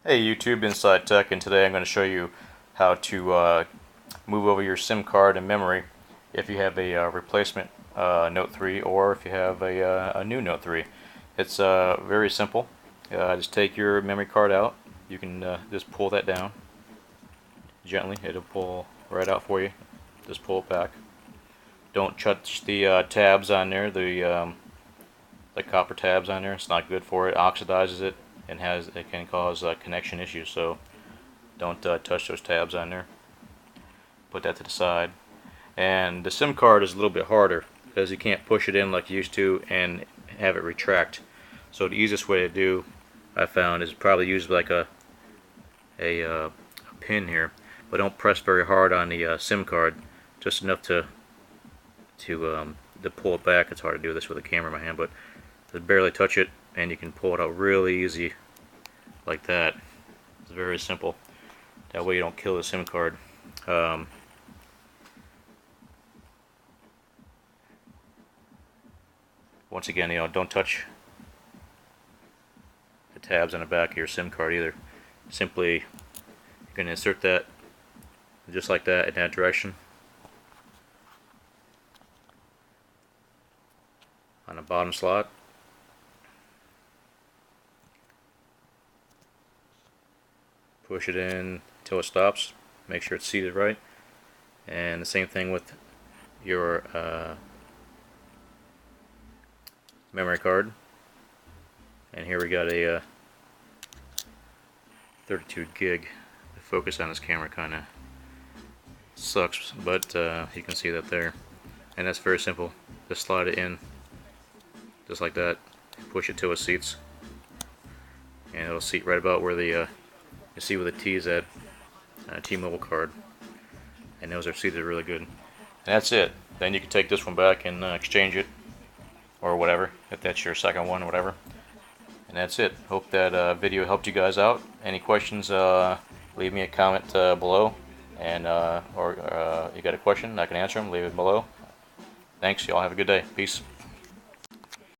Hey YouTube, Inside Tech, and today I'm going to show you how to move over your SIM card and memory if you have a replacement Note 3 or if you have a new Note 3. It's very simple. Just take your memory card out. You can just pull that down gently. It'll pull right out for you. Just pull it back. Don't touch the tabs on there, the copper tabs on there. It's not good for it. Oxidizes it and it can cause connection issues. So don't touch those tabs on there. Put that to the side. And the SIM card is a little bit harder because you can't push it in like you used to and have it retract. So the easiest way to do, I found, is probably use like a pin here, but don't press very hard on the SIM card, just enough to pull it back. It's hard to do this with a camera in my hand, but just barely touch it and you can pull it out really easy like that. It's very simple. That way you don't kill the SIM card. Once again, don't touch the tabs on the back of your SIM card either. Simply, you can insert that just like that in that direction on the bottom slot. Push it in until it stops. Make sure it's seated right. And the same thing with your memory card. And here we got a 32 gig. The focus on this camera kind of sucks, but you can see that there. And that's very simple. Just slide it in just like that. Push it till it seats, and it'll seat right about where the you see where the T is at on a T-Mobile card, and those are seated really good. And that's it. Then you can take this one back and exchange it or whatever, if that's your second one or whatever. And that's it. Hope that video helped you guys out. Any questions, leave me a comment below, and or you got a question, I can answer them. Leave it below. Thanks. Y'all have a good day. Peace.